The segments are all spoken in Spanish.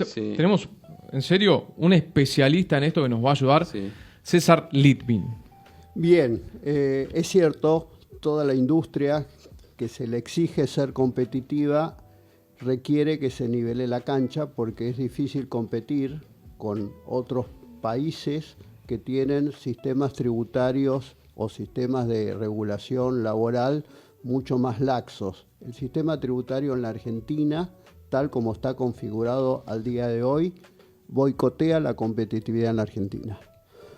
Sí. Tenemos, en serio, un especialista en esto que nos va a ayudar, Sí. César Litvin. Bien, es cierto, toda la industria que se le exige ser competitiva requiere que se nivele la cancha porque es difícil competir con otros países que tienen sistemas tributarios o sistemas de regulación laboral mucho más laxos. El sistema tributario en la Argentina, tal como está configurado al día de hoy, boicotea la competitividad en la Argentina.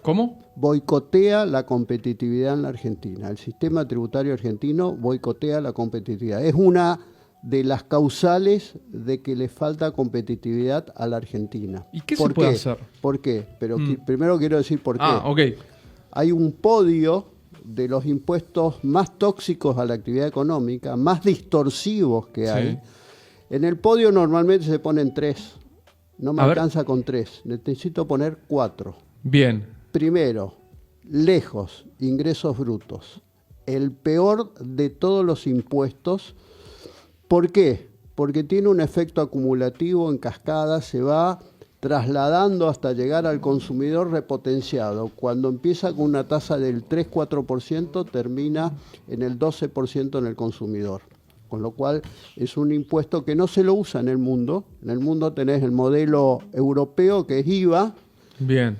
¿Cómo? Boicotea la competitividad en la Argentina. El sistema tributario argentino boicotea la competitividad. Es una de las causales de que le falta competitividad a la Argentina. ¿Y qué se puede hacer? ¿Por qué? Pero primero quiero decir por qué. Ok. Hay un podio de los impuestos más tóxicos a la actividad económica, más distorsivos que hay. Sí. En el podio normalmente se ponen 3. No me A ver. alcanza con 3. Necesito poner 4. Bien. Primero, lejos, ingresos brutos. El peor de todos los impuestos. ¿Por qué? Porque tiene un efecto acumulativo en cascada, se va trasladando hasta llegar al consumidor repotenciado. Cuando empieza con una tasa del 3-4%, termina en el 12% en el consumidor. Con lo cual es un impuesto que no se lo usa en el mundo. En el mundo tenés el modelo europeo, que es IVA, Bien.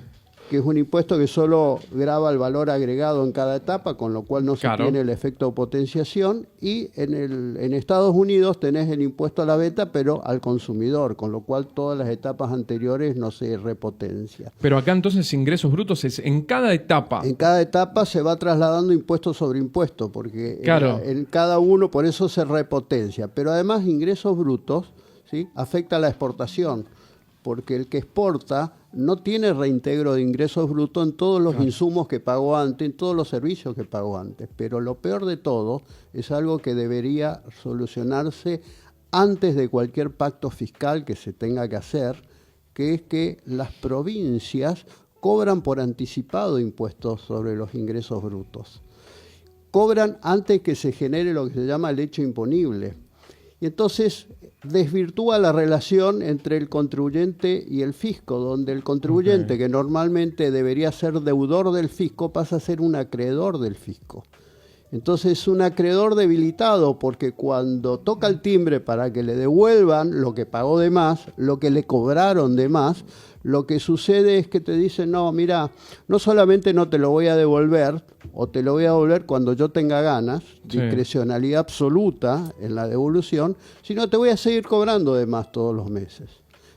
que es un impuesto que solo grava el valor agregado en cada etapa, con lo cual no se Claro. tiene el efecto de potenciación. Y en Estados Unidos tenés el impuesto a la venta, pero al consumidor, con lo cual todas las etapas anteriores no se repotencia. Pero acá entonces ingresos brutos es en cada etapa. En cada etapa se va trasladando impuesto sobre impuesto, porque Claro. en cada uno, por eso se repotencia. Pero además ingresos brutos, ¿sí?, afecta a la exportación, porque el que exporta no tiene reintegro de ingresos brutos en todos los insumos que pagó antes, en todos los servicios que pagó antes. Pero lo peor de todo es algo que debería solucionarse antes de cualquier pacto fiscal que se tenga que hacer, que es que las provincias cobran por anticipado impuestos sobre los ingresos brutos. Cobran antes que se genere lo que se llama el hecho imponible. Y entonces desvirtúa la relación entre el contribuyente y el fisco, donde el contribuyente, que normalmente debería ser deudor del fisco, pasa a ser un acreedor del fisco. Entonces es un acreedor debilitado, porque cuando toca el timbre para que le devuelvan lo que pagó de más, lo que le cobraron de más, lo que sucede es que te dicen, no, mira, no solamente no te lo voy a devolver, o te lo voy a devolver cuando yo tenga ganas, Sí. discrecionalidad absoluta en la devolución, sino te voy a seguir cobrando de más todos los meses.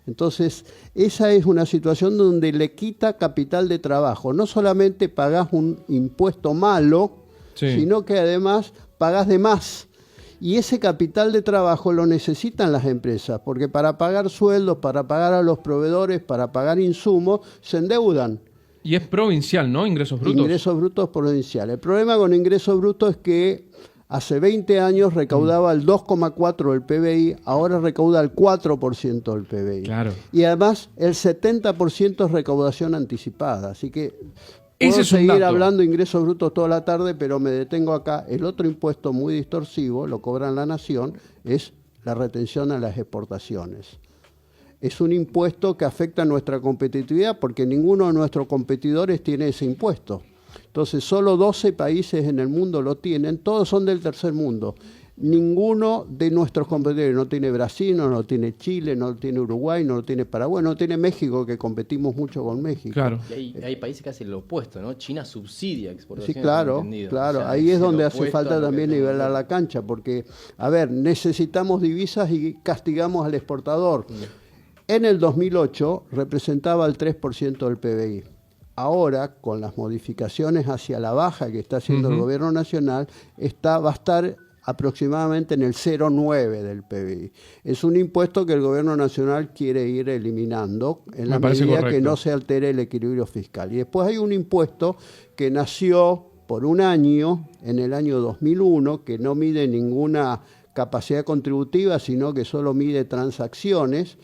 Entonces, esa es una situación donde le quita capital de trabajo. No solamente pagás un impuesto malo, Sí. sino que además pagás de más. Y ese capital de trabajo lo necesitan las empresas, porque para pagar sueldos, para pagar a los proveedores, para pagar insumos, se endeudan. Y es provincial, ¿no? Ingresos brutos. Ingresos brutos provinciales. El problema con ingresos brutos es que hace 20 años recaudaba el 2,4% del PBI, ahora recauda el 4% del PBI. Claro. Y además el 70% es recaudación anticipada. Así que Ese puedo es un seguir dato. hablando de ingresos brutos toda la tarde, pero me detengo acá. El otro impuesto muy distorsivo, lo cobra la Nación, es la retención a las exportaciones. Es un impuesto que afecta a nuestra competitividad porque ninguno de nuestros competidores tiene ese impuesto. Entonces, solo 12 países en el mundo lo tienen, todos son del tercer mundo. Ninguno de nuestros competidores, no tiene Brasil, no lo tiene Chile, no lo tiene Uruguay, no lo tiene Paraguay, no lo tiene México, que competimos mucho con México. Claro. Y hay países que hacen lo opuesto, ¿no? China subsidia Sí, exportaciones. claro, tengo entendido. claro. O sea, Ahí es el donde hace opuesto a falta lo que también tenemos nivelar nosotros. la cancha, porque, a ver, necesitamos divisas y castigamos al exportador. En el 2008 representaba el 3% del PBI. Ahora, con las modificaciones hacia la baja que está haciendo el gobierno nacional, va a estar aproximadamente en el 0,9 del PBI. Es un impuesto que el gobierno nacional quiere ir eliminando en la Me parece medida que correcto. no se altere el equilibrio fiscal. Y después hay un impuesto que nació por un año, en el año 2001, que no mide ninguna capacidad contributiva, sino que solo mide transacciones,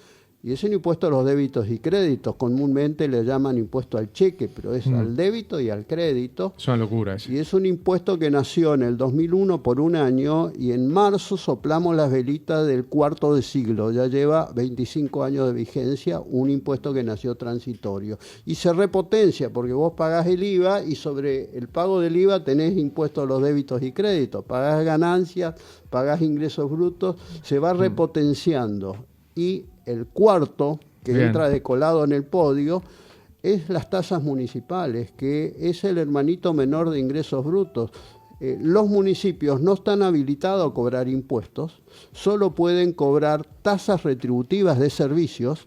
Y es un impuesto a los débitos y créditos. Comúnmente le llaman impuesto al cheque, pero es al débito y al crédito. Es una locura eso. Y es un impuesto que nació en el 2001 por un año y en marzo soplamos las velitas del cuarto de siglo. Ya lleva 25 años de vigencia, un impuesto que nació transitorio. Y se repotencia porque vos pagás el IVA y sobre el pago del IVA tenés impuesto a los débitos y créditos. Pagás ganancias, pagás ingresos brutos, se va repotenciando. Y el cuarto, que entra de colado en el podio, es las tasas municipales, que es el hermanito menor de ingresos brutos. Los municipios no están habilitados a cobrar impuestos, solo pueden cobrar tasas retributivas de servicios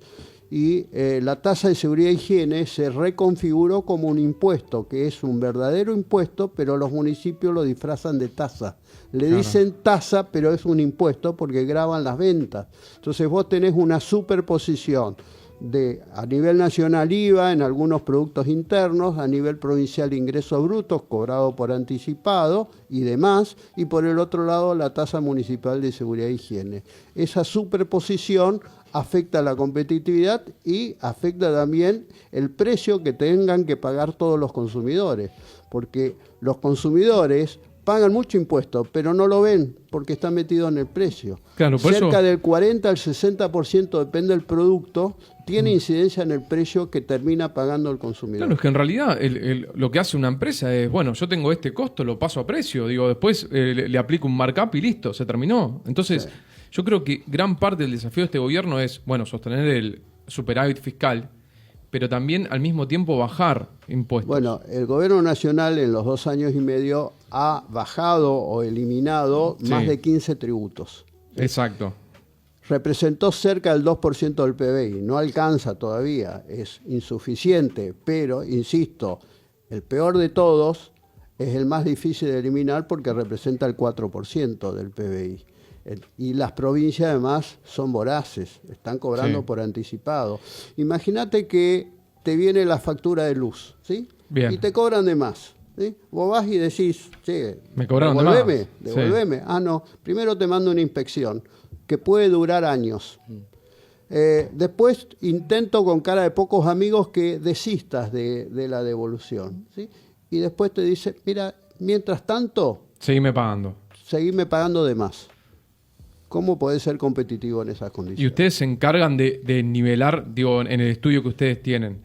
y la tasa de seguridad e higiene se reconfiguró como un impuesto, que es un verdadero impuesto, pero los municipios lo disfrazan de tasa. Le dicen tasa, pero es un impuesto porque graban las ventas. Entonces vos tenés una superposición de a nivel nacional IVA en algunos productos internos, a nivel provincial ingresos brutos cobrados por anticipado y demás, y por el otro lado la tasa municipal de seguridad e higiene. Esa superposición afecta la competitividad y afecta también el precio que tengan que pagar todos los consumidores, porque los consumidores pagan mucho impuesto, pero no lo ven porque está metido en el precio. Claro, por cerca eso... del 40 al 60%, depende del producto, tiene incidencia en el precio que termina pagando el consumidor. Claro, es que en realidad lo que hace una empresa es, bueno, yo tengo este costo, lo paso a precio, digo, después le aplico un markup y listo, se terminó. Entonces, sí, yo creo que gran parte del desafío de este gobierno es, bueno, sostener el superávit fiscal, pero también al mismo tiempo bajar impuestos. Bueno, el gobierno nacional en los 2 años y medio ha bajado o eliminado más de 15 tributos. Exacto. Representó cerca del 2% del PBI, no alcanza todavía, es insuficiente, pero, insisto, el peor de todos es el más difícil de eliminar porque representa el 4% del PBI. Y las provincias además son voraces, están cobrando por anticipado. Imagínate que te viene la factura de luz, ¿sí? Bien. Y te cobran de más, ¿sí? Vos vas y decís, che, me cobraron devuélveme. Sí. Ah, no, primero te mando una inspección que puede durar años. Después intento con cara de pocos amigos que desistas de la devolución, ¿sí? Y después te dice, mira, mientras tanto... Seguime pagando de más. ¿Cómo podés ser competitivo en esas condiciones? Y ustedes se encargan de nivelar, digo, en el estudio que ustedes tienen.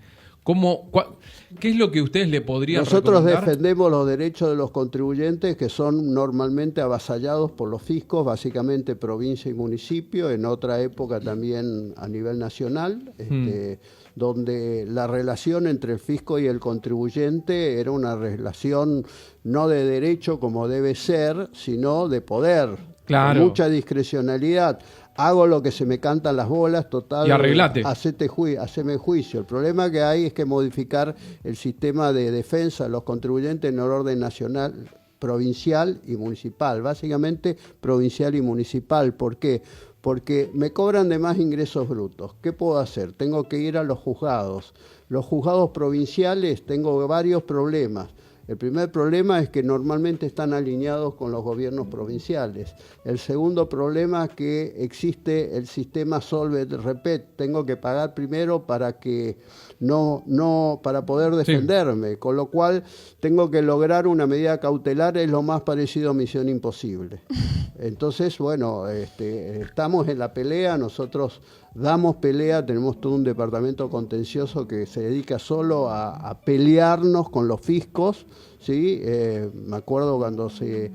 ¿Qué es lo que ustedes le podrían recomendar? Nosotros defendemos los derechos de los contribuyentes que son normalmente avasallados por los fiscos, básicamente provincia y municipio, en otra época también a nivel nacional, donde la relación entre el fisco y el contribuyente era una relación no de derecho como debe ser, sino de poder. Claro. Con mucha discrecionalidad. Hago lo que se me cantan las bolas, total. Y arreglate. Haceme juicio. El problema que hay es que modificar el sistema de defensa de los contribuyentes en el orden nacional, provincial y municipal. Básicamente provincial y municipal. ¿Por qué? Porque me cobran de más ingresos brutos. ¿Qué puedo hacer? Tengo que ir a los juzgados. Los juzgados provinciales tengo varios problemas. El primer problema es que normalmente están alineados con los gobiernos provinciales. El segundo problema es que existe el sistema solve repet. Tengo que pagar primero para que para poder defenderme, sí. Con lo cual tengo que lograr una medida cautelar, es lo más parecido a Misión Imposible. Entonces, bueno, estamos en la pelea, nosotros damos pelea, tenemos todo un departamento contencioso que se dedica solo a pelearnos con los fiscos, ¿sí? Me acuerdo cuando se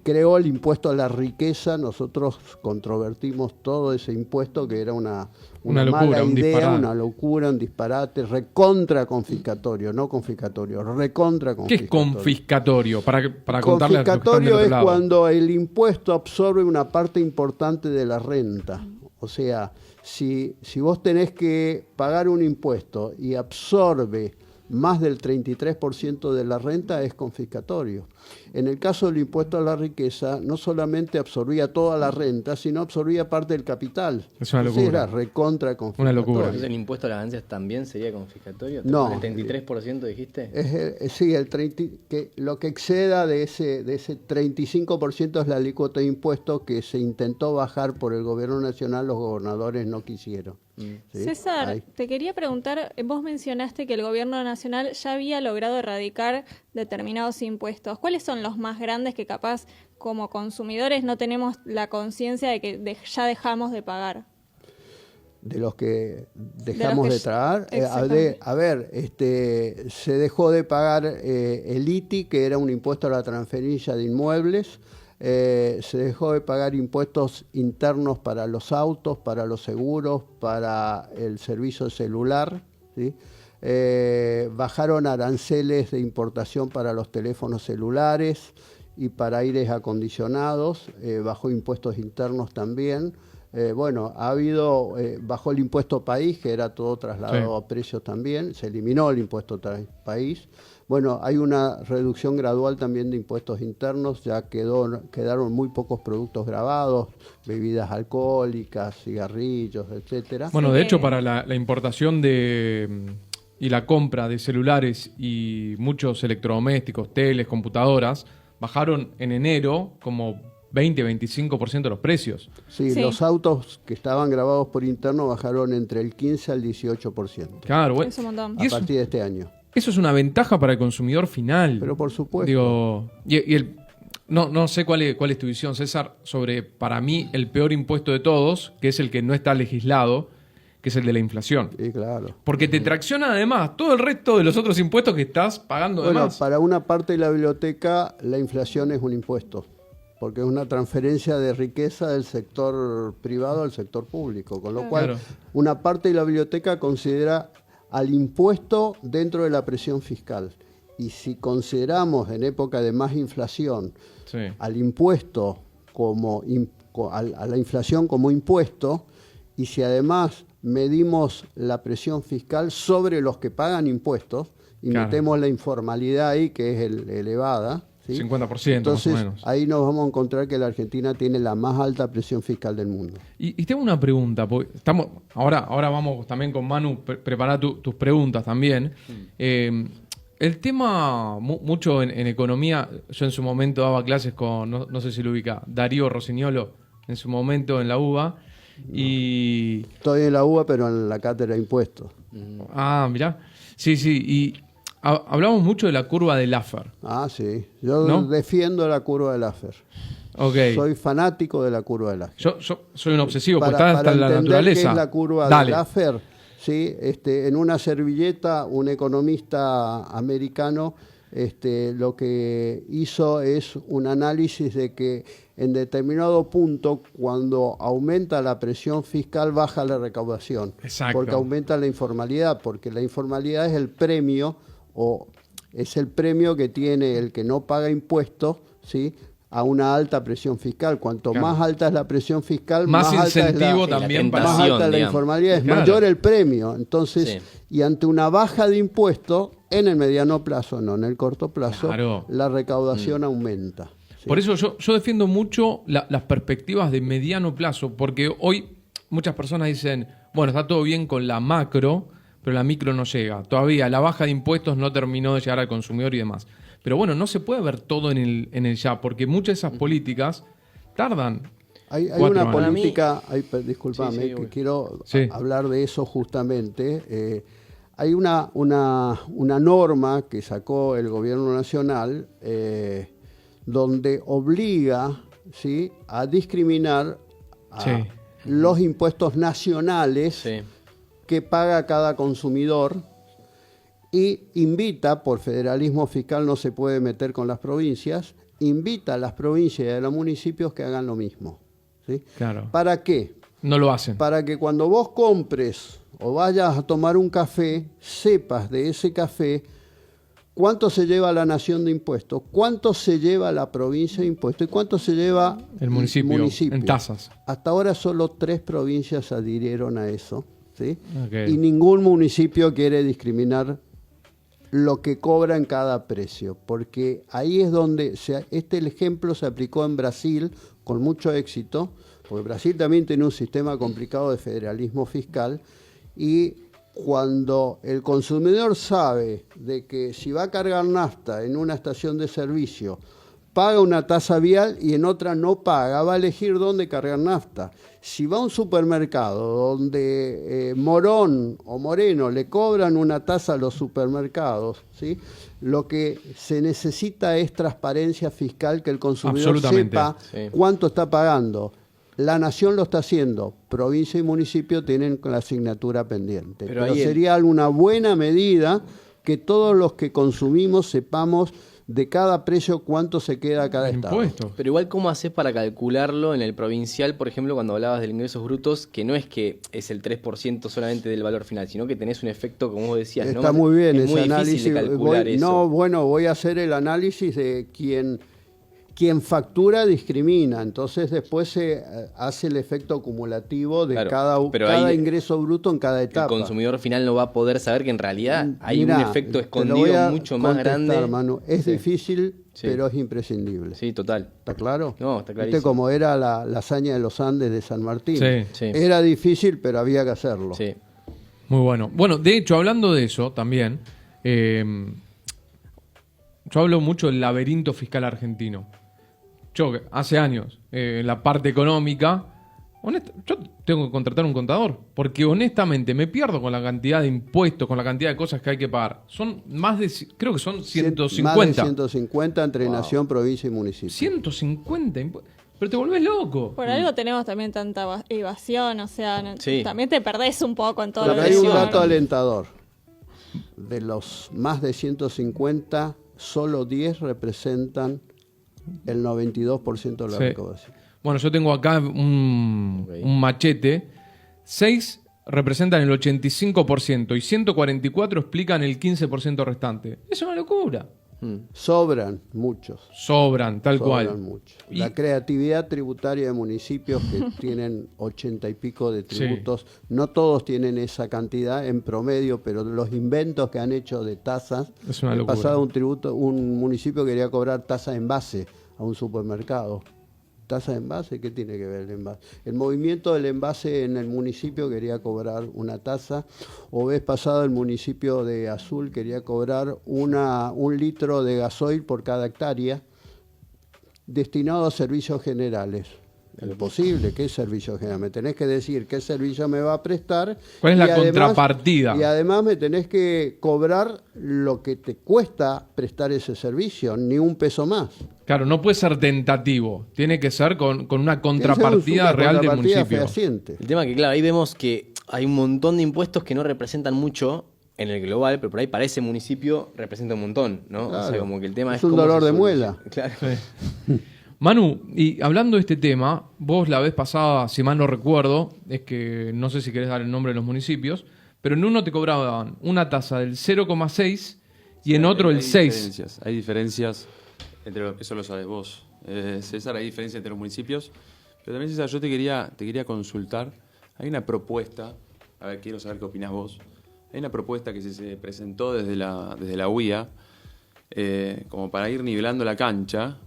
creó el impuesto a la riqueza, nosotros controvertimos todo ese impuesto que era una locura, mala idea, una locura, un disparate, recontra confiscatorio, no confiscatorio, recontra confiscatorio. ¿Qué es confiscatorio? Para contarle a los que están del otro Confiscatorio es lado. cuando el impuesto absorbe una parte importante de la renta. O sea, si vos tenés que pagar un impuesto y absorbe más del 33% de la renta, es confiscatorio. En el caso del impuesto a la riqueza, no solamente absorbía toda la renta, sino absorbía parte del capital. Es una Entonces locura. era recontra confiscatorio. Una locura. Entonces, ¿el impuesto a las ganancias también sería confiscatorio? No. ¿El 33% dijiste? Sí, lo que exceda de ese 35% es la alícuota de impuestos que se intentó bajar por el gobierno nacional, los gobernadores no quisieron. ¿Sí? César, Ahí. te quería preguntar, vos mencionaste que el gobierno nacional ya había logrado erradicar determinados impuestos. ¿Cuáles son los más grandes que capaz como consumidores no tenemos la conciencia de que ya dejamos de pagar? De los que dejamos de tragar. Exactamente. Se dejó de pagar el ITI, que era un impuesto a la transferencia de inmuebles. Se dejó de pagar impuestos internos para los autos, para los seguros, para el servicio celular, ¿sí? Bajaron aranceles de importación para los teléfonos celulares y para aires acondicionados, bajó impuestos internos también. Bajó el impuesto país, que era todo trasladado a precios también, se eliminó el impuesto país. Bueno, hay una reducción gradual también de impuestos internos, ya quedaron muy pocos productos grabados, bebidas alcohólicas, cigarrillos, etcétera. Bueno, de hecho, para la importación y la compra de celulares y muchos electrodomésticos, teles, computadoras, bajaron en enero como 20-25% los precios. Sí, Sí. los autos que estaban grabados por interno bajaron entre el 15 al 18%. Claro, bueno. Es un montón. Y A eso, partir de este año. eso es una ventaja para el consumidor final. Pero por supuesto. Digo, no sé cuál es tu visión, César, sobre, para mí, el peor impuesto de todos, que es el que no está legislado, que es el de la inflación. Sí, claro. Porque te tracciona además todo el resto de los otros impuestos que estás pagando Bueno, además. para una parte de la biblioteca la inflación es un impuesto, porque es una transferencia de riqueza del sector privado al sector público, con lo cual Claro. una parte de la biblioteca considera al impuesto dentro de la presión fiscal. Y si consideramos en época de más inflación Sí. al impuesto a la inflación como impuesto, y si además medimos la presión fiscal sobre los que pagan impuestos y Claro. metemos la informalidad ahí, que es elevada, ¿sí? 50% Entonces, más o menos. ahí nos vamos a encontrar que la Argentina tiene la más alta presión fiscal del mundo. Y tengo una pregunta, porque ahora vamos también con Manu, preparar tus preguntas también. El tema, mucho en economía, yo en su momento daba clases con, no sé si lo ubica, Darío Rossignolo, en su momento en la UBA, y... Estoy en la UBA, pero en la cátedra de impuestos. Ah, mirá. Sí, y hablamos mucho de la curva de Laffer. Ah, sí. Yo ¿No? defiendo la curva de Laffer. Ok. Soy fanático de la curva de Laffer. Yo soy un obsesivo, porque Para está hasta en la entender naturaleza. qué es la curva Dale. de Laffer, ¿sí? En una servilleta, un economista americano lo que hizo es un análisis de que en determinado punto, cuando aumenta la presión fiscal, baja la recaudación. Exacto. Porque aumenta la informalidad, porque la informalidad es el premio, o es el premio que tiene el que no paga impuestos, ¿sí?, a una alta presión fiscal. Cuanto Claro. más alta es la presión fiscal, Más alta es incentivo la, también para- más tentación, alta es la digamos. informalidad, es Claro. mayor el premio. Entonces, Sí. y ante una baja de impuestos, en el mediano plazo, no en el corto plazo, Claro. la recaudación aumenta. ¿sí? Por eso yo defiendo mucho las perspectivas de mediano plazo, porque hoy muchas personas dicen, bueno, está todo bien con la macro, pero la micro no llega. Todavía la baja de impuestos no terminó de llegar al consumidor y demás. Pero bueno, no se puede ver todo en el ya, porque muchas de esas políticas tardan. Hay 4 una años. política, discúlpame, Sí, sí, que obvio. quiero Sí. hablar de eso justamente. Hay una norma que sacó el gobierno nacional donde obliga, ¿sí?, a discriminar a Sí. los impuestos nacionales Sí. que paga cada consumidor y invita, por federalismo fiscal no se puede meter con las provincias, invita a las provincias y a los municipios que hagan lo mismo. ¿Sí? Claro. ¿Para qué? No lo hacen. Para que cuando vos compres o vayas a tomar un café, sepas de ese café cuánto se lleva la nación de impuestos, cuánto se lleva la provincia de impuestos y cuánto se lleva El municipio, en tasas. Hasta ahora solo 3 provincias adhirieron a eso, ¿sí? Ok. Y ningún municipio quiere discriminar lo que cobra en cada precio, porque ahí es donde el ejemplo se aplicó en Brasil con mucho éxito, porque Brasil también tiene un sistema complicado de federalismo fiscal, y cuando el consumidor sabe de que si va a cargar nafta en una estación de servicio, paga una tasa vial y en otra no paga, va a elegir dónde cargar nafta. Si va a un supermercado donde Morón o Moreno le cobran una tasa a los supermercados, ¿sí?, lo que se necesita es transparencia fiscal, que el consumidor sepa cuánto está pagando. La nación lo está haciendo, provincia y municipio tienen la asignatura pendiente. Pero sería una buena medida que todos los que consumimos sepamos de cada precio cuánto se queda a cada estado. Pero igual, ¿cómo haces para calcularlo en el provincial, por ejemplo, cuando hablabas del ingresos brutos, que no es que es el 3% solamente del valor final, sino que tenés un efecto, como vos decías, Está ¿no? muy bien es ese muy análisis. difícil de calcular eso. Voy a hacer el análisis de quien factura discrimina, entonces después se hace el efecto acumulativo de cada ingreso bruto en cada etapa. El consumidor final no va a poder saber que en realidad hay un efecto escondido mucho más grande. Manu. Es difícil, pero es imprescindible. Sí, total. ¿Está claro? No, está clarísimo. ¿Viste cómo era la hazaña de los Andes de San Martín? Sí. Era difícil, pero había que hacerlo. Sí. Muy bueno. Bueno, de hecho, hablando de eso también, yo hablo mucho del laberinto fiscal argentino. Yo, hace años, en la parte económica, yo tengo que contratar un contador, porque honestamente me pierdo con la cantidad de impuestos, con la cantidad de cosas que hay que pagar. Son más de, creo que son 150. Más de 150 entre nación, provincia y municipio. 150 impuestos. Pero te volvés loco. Por algo tenemos también tanta evasión, o sea, también te perdés un poco en todo Pero lo hay que un dato alentador. De los más de 150, solo 10 representan el 92% de la recaudación. Bueno, yo tengo acá un machete. 6 representan el 85% y 144 explican el 15% restante. Es una locura. Sobran muchos. Sobran cual. Muchos. La creatividad tributaria de municipios que tienen 80 y pico de tributos, no todos tienen esa cantidad en promedio, pero los inventos que han hecho de tasas, es una locura. Pasado un municipio quería cobrar tasa en base a un supermercado. ¿Tasa de envase? ¿Qué tiene que ver el envase? El movimiento del envase en el municipio quería cobrar una tasa, o vez pasado el municipio de Azul quería cobrar un litro de gasoil por cada hectárea destinado a servicios generales. Imposible, ¿qué servicio general? Me tenés que decir qué servicio me va a prestar. ¿Cuál es la contrapartida? Y además me tenés que cobrar lo que te cuesta prestar ese servicio, ni un peso más. Claro, no puede ser tentativo, tiene que ser con una contrapartida real del municipio. Fehaciente. El tema es que, claro, ahí vemos que hay un montón de impuestos que no representan mucho en el global, pero por ahí para ese municipio representa un montón, ¿no? Claro. O sea, como que el tema es un dolor de muela. Claro. Manu, y hablando de este tema, vos la vez pasada, si mal no recuerdo, es que no sé si querés dar el nombre de los municipios, pero en uno te cobraban una tasa del 0,6 y en otro el 6. Hay diferencias, eso lo sabes vos, César, hay diferencias entre los municipios, pero también, César, yo te quería consultar, hay una propuesta, a ver, quiero saber qué opinás vos, hay una propuesta que se presentó desde la UIA, como para ir nivelando la cancha,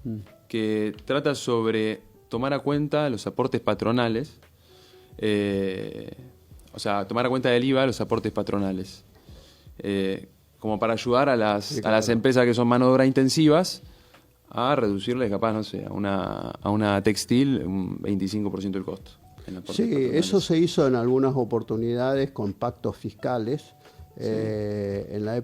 que trata sobre tomar a cuenta los aportes patronales, o sea, tomar a cuenta del IVA los aportes patronales, como para ayudar a las empresas que son mano de obra intensivas a reducirles, capaz, no sé, a una textil un 25% del costo. Sí, eso se hizo en algunas oportunidades con pactos fiscales. En la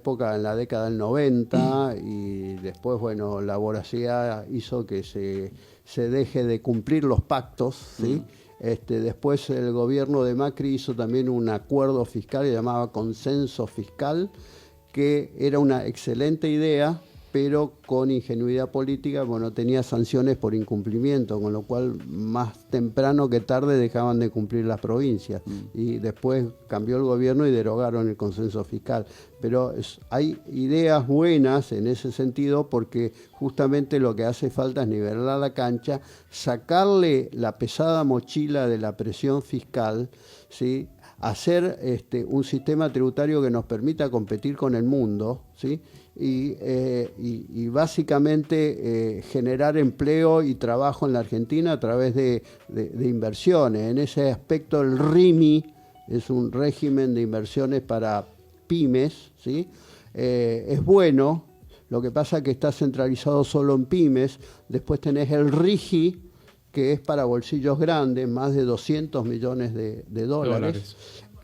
década del 90 y después, bueno, la voracidad hizo que se deje de cumplir los pactos, ¿sí? Después el gobierno de Macri hizo también un acuerdo fiscal que llamaba consenso fiscal, que era una excelente idea, pero con ingenuidad política, bueno, tenía sanciones por incumplimiento, con lo cual más temprano que tarde dejaban de cumplir las provincias. Y después cambió el gobierno y derogaron el consenso fiscal. Pero hay ideas buenas en ese sentido, porque justamente lo que hace falta es nivelar la cancha, sacarle la pesada mochila de la presión fiscal, ¿sí?, hacer un sistema tributario que nos permita competir con el mundo, ¿sí? Y básicamente generar empleo y trabajo en la Argentina a través de inversiones. En ese aspecto el RIMI es un régimen de inversiones para pymes, ¿sí? Es bueno, lo que pasa es que está centralizado solo en pymes. Después tenés el RIGI, que es para bolsillos grandes, más de 200 millones de dólares.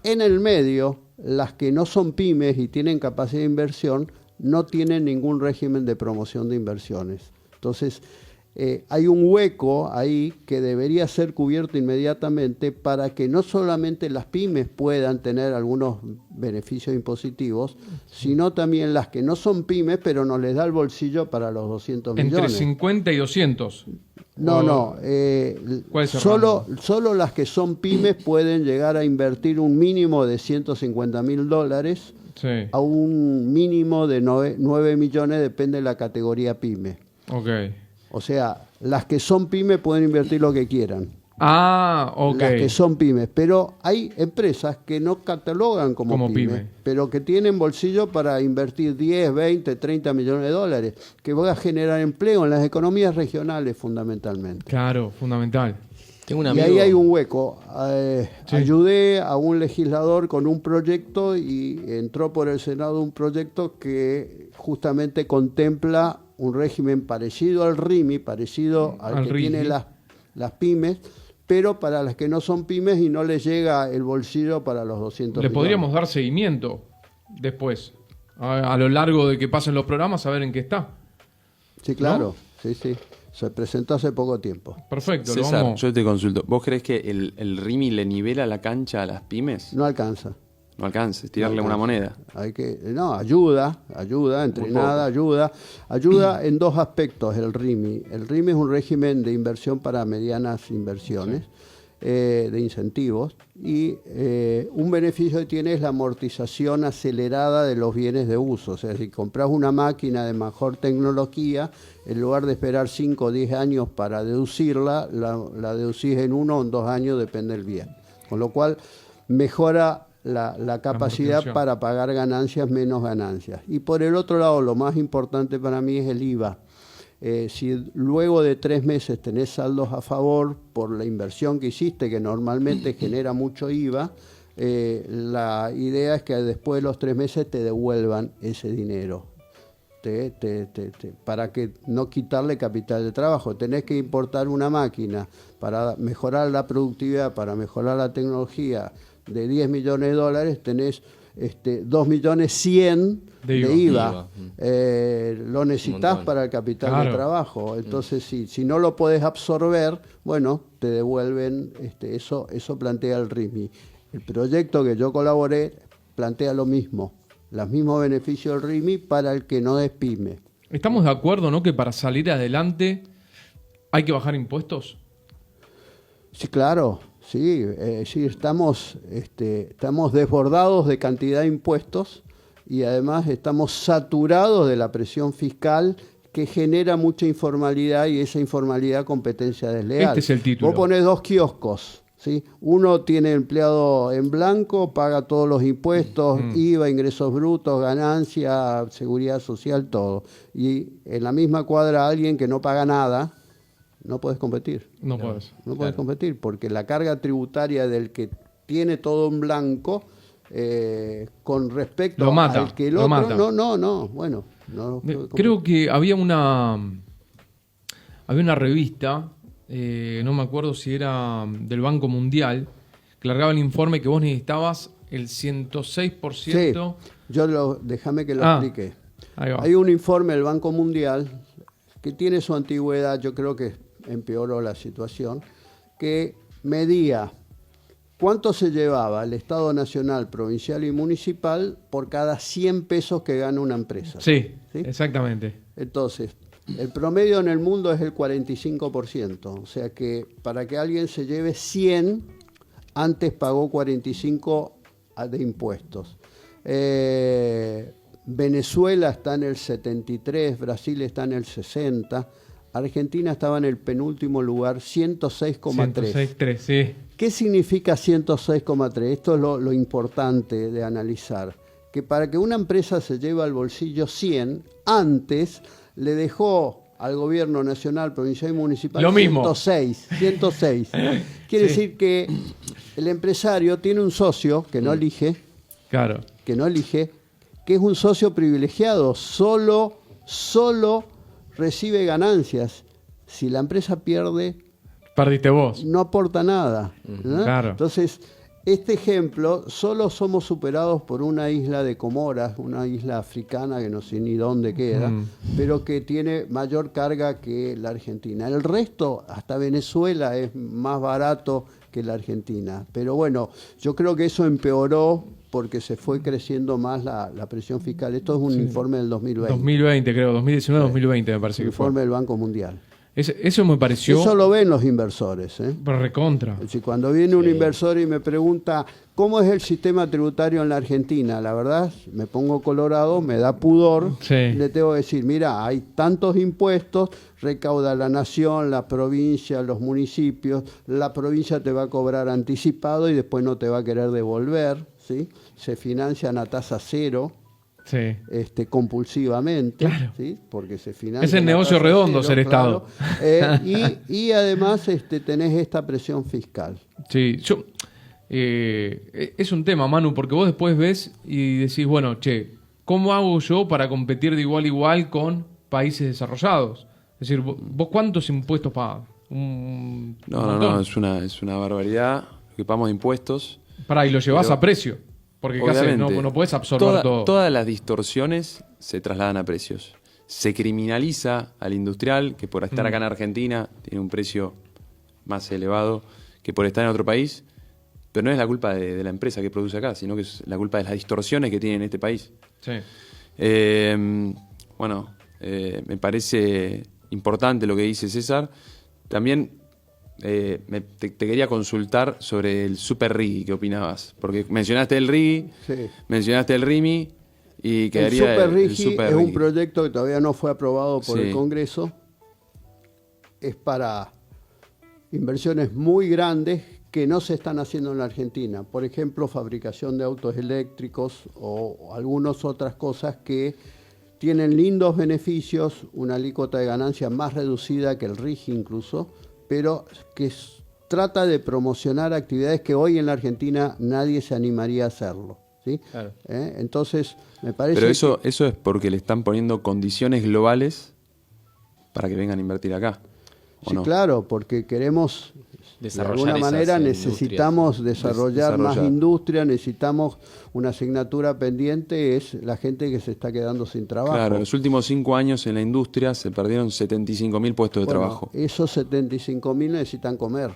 En el medio, las que no son pymes y tienen capacidad de inversión, no tienen ningún régimen de promoción de inversiones. Entonces, hay un hueco ahí que debería ser cubierto inmediatamente para que no solamente las pymes puedan tener algunos beneficios impositivos, sino también las que no son pymes, pero no les da el bolsillo para los 200 millones. Entre 50 y 200. No. ¿Cuál es el rango? Solo las que son pymes pueden llegar a invertir un mínimo de $150.000 Sí. a un mínimo de 9 millones, depende de la categoría pyme. Ok. O sea, las que son pymes pueden invertir lo que quieran. Ah, ok. Las que son pymes. Pero hay empresas que no catalogan como pyme, pyme, pero que tienen bolsillo para invertir 10, 20, 30 millones de dólares, que va a generar empleo en las economías regionales fundamentalmente. Claro, fundamental. Tengo un Y amigo. ahí hay un hueco. Sí. Ayudé a un legislador con un proyecto y entró por el Senado un proyecto que justamente contempla un régimen parecido al RIMI, parecido al que RIGI. tienen las pymes, pero para las que no son pymes y no les llega el bolsillo para los 200 Le millones. podríamos dar seguimiento después, a lo largo de que pasen los programas, a ver en qué está. Sí, claro. Sí. Se presentó hace poco tiempo. Perfecto, lo César, vamos. yo te consulto. ¿Vos crees que el RIMI le nivela la cancha a las pymes? No alcanza. No alcances, tirarle No una alcanza. moneda. Ayuda, entrenada, ayuda en dos aspectos el RIMI. El RIMI es un régimen de inversión para medianas inversiones, de incentivos, y un beneficio que tiene es la amortización acelerada de los bienes de uso. O sea, si compras una máquina de mejor tecnología, en lugar de esperar 5 o 10 años para deducirla, la deducís en 1 o en 2 años, depende del bien. Con lo cual mejora la capacidad amortización. para pagar ganancias, menos ganancias. Y por el otro lado, lo más importante para mí es el IVA. Si luego de 3 meses tenés saldos a favor por la inversión que hiciste, que normalmente genera mucho IVA, la idea es que después de los 3 meses te devuelvan ese dinero. Para que no quitarle capital de trabajo. Tenés que importar una máquina para mejorar la productividad, para mejorar la tecnología de 10 millones de dólares, tenés 2.100.000 de IVA. Lo necesitas para el capital Claro. de trabajo. Entonces, si no lo podés absorber, bueno, te devuelven, eso plantea el RIMI. El proyecto que yo colaboré plantea lo mismo, los mismos beneficios del RIMI para el que no es pyme. Estamos de acuerdo, ¿no? Que para salir adelante hay que bajar impuestos. Sí, claro, sí, estamos desbordados de cantidad de impuestos y además estamos saturados de la presión fiscal que genera mucha informalidad y esa informalidad competencia desleal. Este es el título. Vos ponés 2 kioscos, ¿sí? Uno tiene empleado en blanco, paga todos los impuestos, IVA, ingresos brutos, ganancia, seguridad social, todo. Y en la misma cuadra alguien que no paga nada, no puedes competir. No puedes. No puedes competir porque la carga tributaria del que tiene todo en blanco con respecto Lo mata, al que el lo otro mata. no, bueno, no puede competir. Creo que había una revista, no me acuerdo si era del Banco Mundial, que largaba el informe que vos necesitabas el 106%. Sí, déjame que lo explique. Ahí va. Hay un informe del Banco Mundial que tiene su antigüedad, yo creo que empeoró la situación, que medía cuánto se llevaba el Estado Nacional, provincial y municipal por cada 100 pesos que gana una empresa. Sí, ¿Sí? exactamente. Entonces, el promedio en el mundo es el 45%, o sea que para que alguien se lleve 100, antes pagó 45 de impuestos. Venezuela está en el 73, Brasil está en el 60, Argentina estaba en el penúltimo lugar, 106,3. 106.3, sí. ¿Qué significa 106,3? Esto es lo importante de analizar. Que para que una empresa se lleve al bolsillo 100, antes le dejó al gobierno nacional, provincial y municipal Lo mismo. 106. Quiere decir que el empresario tiene un socio que no elige, Claro. que es un socio privilegiado, solo recibe ganancias. Si la empresa pierde, Perdiste vos. no aporta nada, ¿no? Claro. Entonces, este ejemplo, solo somos superados por una isla de Comoras, una isla africana que no sé ni dónde queda, pero que tiene mayor carga que la Argentina. El resto, hasta Venezuela, es más barato que la Argentina. Pero bueno, yo creo que eso empeoró porque se fue creciendo más la presión fiscal. Esto es un informe del 2020. 2020, creo. 2019-2020 me parece que fue. Informe del Banco Mundial. Eso me pareció... Eso lo ven los inversores, ¿eh? Recontra. Es decir, cuando viene un inversor y me pregunta cómo es el sistema tributario en la Argentina, la verdad, me pongo colorado, me da pudor, Sí. le tengo que decir, mira, hay tantos impuestos, recauda la nación, la provincia, los municipios, la provincia te va a cobrar anticipado y después no te va a querer devolver, ¿sí? Se financian a tasa cero. Sí. Compulsivamente, Claro. ¿sí? Porque se financia. Es el a negocio tasa redondo cero, ser claro. Y además tenés esta presión fiscal. Sí, es un tema, Manu, porque vos después ves y decís, bueno, che, ¿cómo hago yo para competir de igual a igual con países desarrollados? Es decir, ¿vos cuántos impuestos pagas? No, es una barbaridad lo que pagamos de impuestos. Pará, y lo llevás Pero, a precio. Porque casi obviamente, no podés absorber todo. Todas las distorsiones se trasladan a precios. Se criminaliza al industrial que por estar acá en Argentina tiene un precio más elevado que por estar en otro país, pero no es la culpa de la empresa que produce acá, sino que es la culpa de las distorsiones que tiene en este país. Sí. Me parece importante lo que dice César. También te quería consultar sobre el Super RIGI, ¿qué opinabas? Porque mencionaste el RIGI, Sí. mencionaste el RIMI y El quedaría Super RIGI Super es un RIGI. proyecto que todavía no fue aprobado por Sí. el Congreso. Es para inversiones muy grandes que no se están haciendo en la Argentina. Por ejemplo, fabricación de autos eléctricos o algunas otras cosas que tienen lindos beneficios, una alícuota de ganancia más reducida que el RIGI incluso, pero que trata de promocionar actividades que hoy en la Argentina nadie se animaría a hacerlo, ¿sí? Claro. Entonces, me parece Pero eso es porque le están poniendo condiciones globales para que vengan a invertir acá. ¿O sí, no? claro, porque queremos, de Desarrollar alguna esas manera industrias. necesitamos desarrollar más Desarrollar. industria, necesitamos una asignatura pendiente, es la gente que se está quedando sin trabajo. Claro, en los últimos 5 años en la industria se perdieron 75.000 puestos de Bueno, trabajo. esos 75.000 necesitan comer.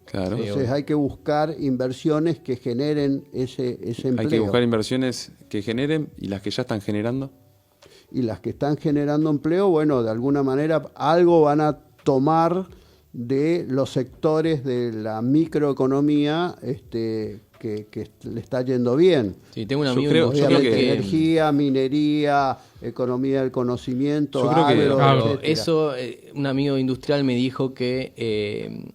Claro. Entonces hay que buscar inversiones que generen ese empleo. Hay que buscar inversiones que generen y las que ya están generando. Y las que están generando empleo, bueno, de alguna manera algo van a tomar de los sectores de la microeconomía que le está yendo bien. Sí, tengo un Yo amigo creo Obviamente, que- energía, minería, economía del conocimiento, Yo creo que- agro, Claro, etcétera. Eso, un amigo industrial me dijo que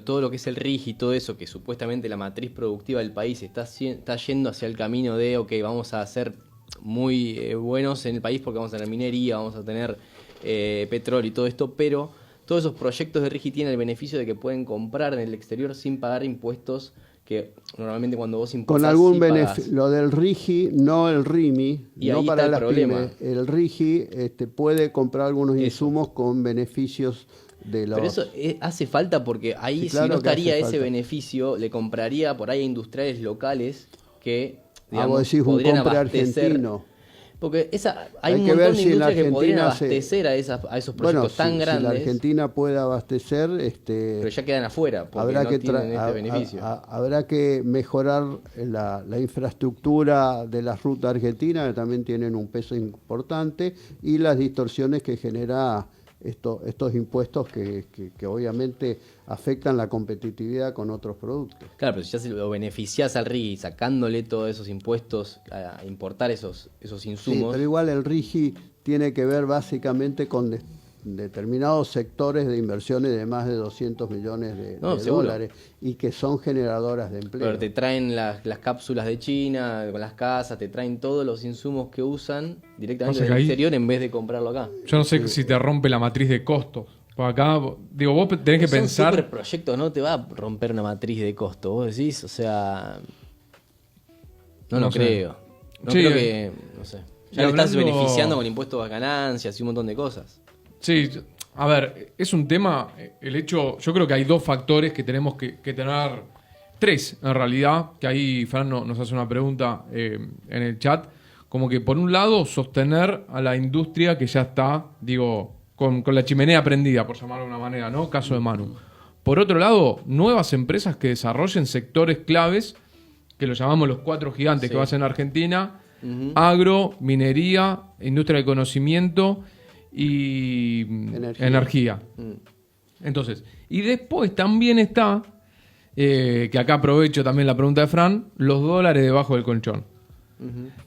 todo lo que es el RIGI y todo eso, que supuestamente la matriz productiva del país está yendo hacia el camino de, ok, vamos a ser muy buenos en el país porque vamos a tener minería, vamos a tener petróleo y todo esto, pero todos esos proyectos de RIGI tienen el beneficio de que pueden comprar en el exterior sin pagar impuestos, que normalmente cuando vos importás Con algún sí beneficio, pagás. lo del RIGI, no el RIMI, Y no ahí para está el las problema. pymes. El RIGI puede comprar algunos Eso. insumos con beneficios de los... Pero eso hace falta porque ahí Sí, si claro no que hace estaría ese falta. beneficio, le compraría por ahí a industriales locales que, vos decís un podrían compra abastecer. argentino. Porque hay Hay un que ver montón de si en la industrias que podrían Argentina abastecer a esos proyectos Bueno, tan si la grandes, Argentina puede abastecer, pero ya quedan afuera porque habrá no que tienen este beneficio. habrá que mejorar la infraestructura de las rutas argentinas, que también tienen un peso importante, y las distorsiones que genera estos impuestos que obviamente afectan la competitividad con otros productos. Claro, pero si ya se lo beneficiás al RIGI sacándole todos esos impuestos a importar esos Sí, insumos. pero igual el RIGI tiene que ver básicamente con determinados sectores de inversiones de más de 200 millones de seguro. dólares y que son generadoras de empleo. Pero te traen las cápsulas de China, con las casas, te traen todos los insumos que usan directamente Pasa que del ahí- exterior en vez de comprarlo acá. Yo no sé si te rompe la matriz de costos. Por acá, digo, vos tenés que Son pensar... super proyectos, no te va a romper una matriz de costo, vos decís, o sea... No No lo sé. creo. No Sí, creo que... No sé. y Ya le estás hablando- beneficiando con impuestos a ganancias y un montón de cosas. Sí, a ver, es un tema, el hecho, yo creo que hay dos factores que tenemos que tener, tres en realidad, que ahí Fran nos hace una pregunta en el chat, como que por un lado sostener a la industria que ya está, digo, con la chimenea prendida, por llamarlo de una manera, ¿no? Caso de Manu. Por otro lado, nuevas empresas que desarrollen sectores claves, que lo llamamos los 4 gigantes Sí. que vas en Argentina, agro, minería, industria del conocimiento y energía. Entonces, y después también está, que acá aprovecho también la pregunta de Fran, los dólares debajo del colchón.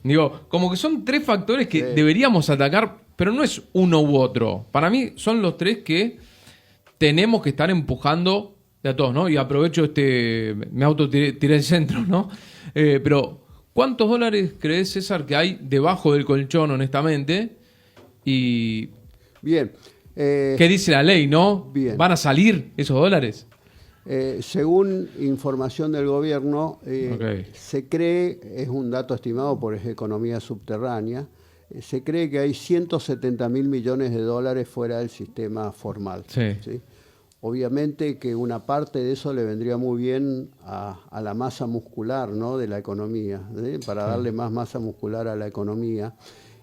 Digo, como que son 3 factores que deberíamos atacar, pero no es uno u otro. Para mí son los 3 que tenemos que estar empujando de a todos, ¿no? Y aprovecho me tiré el centro, ¿no? Pero, ¿cuántos dólares crees, César, que hay debajo del colchón, honestamente? Y Bien. ¿qué dice la ley, no? Bien. ¿Van a salir esos dólares? Según información del gobierno, Ok. se cree, es un dato estimado por Economía Subterránea, se cree que hay 170.000 millones de dólares fuera del sistema formal. Sí. Obviamente que una parte de eso le vendría muy bien a la masa muscular, ¿no?, de la economía, para darle más masa muscular a la economía.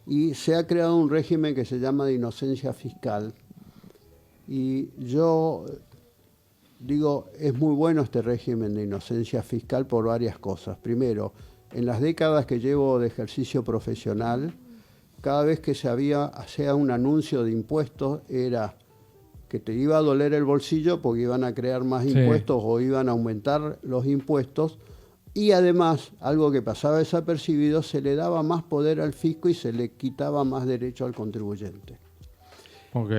Y se ha creado un régimen que se llama de inocencia fiscal. Y yo digo, es muy bueno este régimen de inocencia fiscal por varias cosas. Primero, en las décadas que llevo de ejercicio profesional, cada vez que se hacía un anuncio de impuestos era que te iba a doler el bolsillo porque iban a crear más Sí. impuestos o iban a aumentar los impuestos, y además, algo que pasaba desapercibido, se le daba más poder al fisco y se le quitaba más derecho al contribuyente. Ok.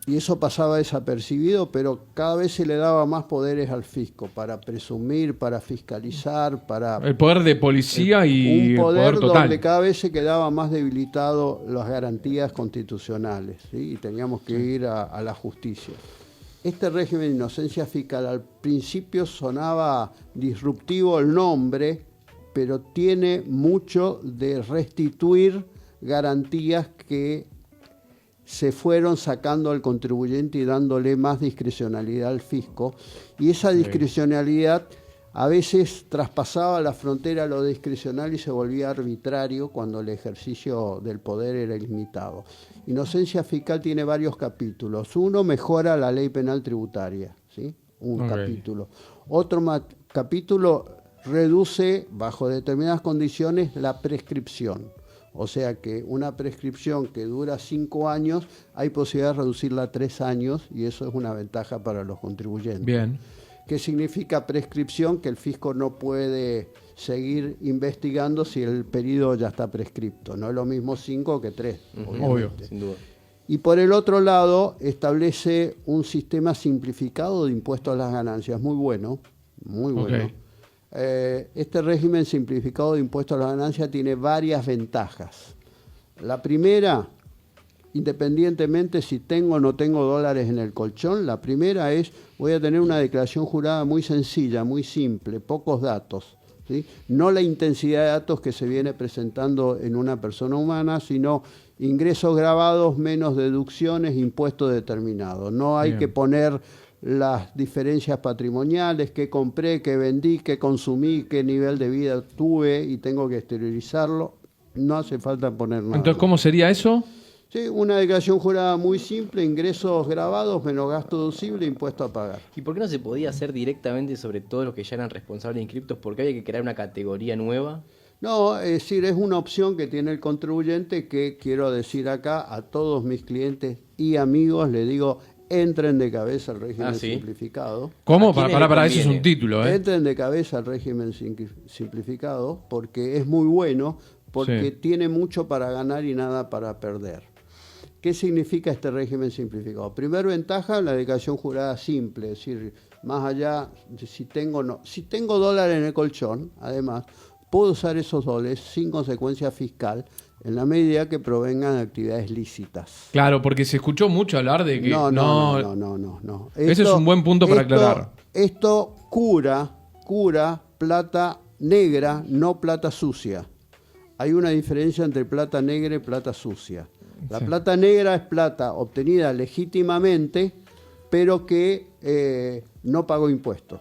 Y eso pasaba desapercibido, pero cada vez se le daba más poderes al fisco para presumir, para fiscalizar, para... El poder de policía y un poder el poder total. donde cada vez se quedaba más debilitado las garantías constitucionales, ¿sí? Y teníamos que ir a la justicia. Este régimen de inocencia fiscal al principio sonaba disruptivo el nombre, pero tiene mucho de restituir garantías que se fueron sacando al contribuyente y dándole más discrecionalidad al fisco, y esa discrecionalidad a veces traspasaba la frontera a lo discrecional y se volvía arbitrario cuando el ejercicio del poder era ilimitado. Inocencia fiscal tiene varios capítulos. Uno, mejora la ley penal tributaria, ¿sí? Un capítulo. Otro capítulo, reduce bajo determinadas condiciones la prescripción. O sea que una prescripción que dura 5 años, hay posibilidad de reducirla a 3 años, y eso es una ventaja para los contribuyentes. Bien. ¿Qué significa prescripción? Que el fisco no puede seguir investigando si el periodo ya está prescripto. No es lo mismo 5 que 3. Obvio. Sin duda. Y por el otro lado, establece un sistema simplificado de impuestos a las ganancias. Muy bueno, muy bueno. Ok. Este régimen simplificado de impuestos a las ganancias tiene varias ventajas. La primera, independientemente si tengo o no tengo dólares en el colchón, la primera es, voy a tener una declaración jurada muy sencilla, muy simple, pocos datos, ¿sí? No la intensidad de datos que se viene presentando en una persona humana, sino ingresos grabados menos deducciones, impuestos determinados. No hay Bien. que poner las diferencias patrimoniales, qué compré, qué vendí, qué consumí, qué nivel de vida tuve y tengo que exteriorizarlo. No hace falta poner nada. Entonces, ¿cómo sería eso? Sí, una declaración jurada muy simple, ingresos grabados menos gasto deducible, impuesto a pagar. ¿Y por qué no se podía hacer directamente sobre todos los que ya eran responsables de inscriptos? ¿Por qué había que crear una categoría nueva? No, es decir, es una opción que tiene el contribuyente que quiero decir acá a todos mis clientes y amigos, le digo, entren de cabeza al régimen ¿Sí? simplificado. ¿Cómo? ¿A quiénes Para, le eso es un conviene? título, ¿eh? Entren de cabeza al régimen simplificado porque es muy bueno, porque Sí. tiene mucho para ganar y nada para perder. ¿Qué significa este régimen simplificado? Primer ventaja, la declaración jurada simple, es decir, más allá de si tengo dólares en el colchón, además, puedo usar esos dólares sin consecuencia fiscal en la medida que provengan de actividades lícitas. Claro, porque se escuchó mucho hablar de que No. Ese es un buen punto para aclarar. Esto cura plata negra, no plata sucia. Hay una diferencia entre plata negra y plata sucia. La plata negra es plata obtenida legítimamente, pero que no pagó impuestos.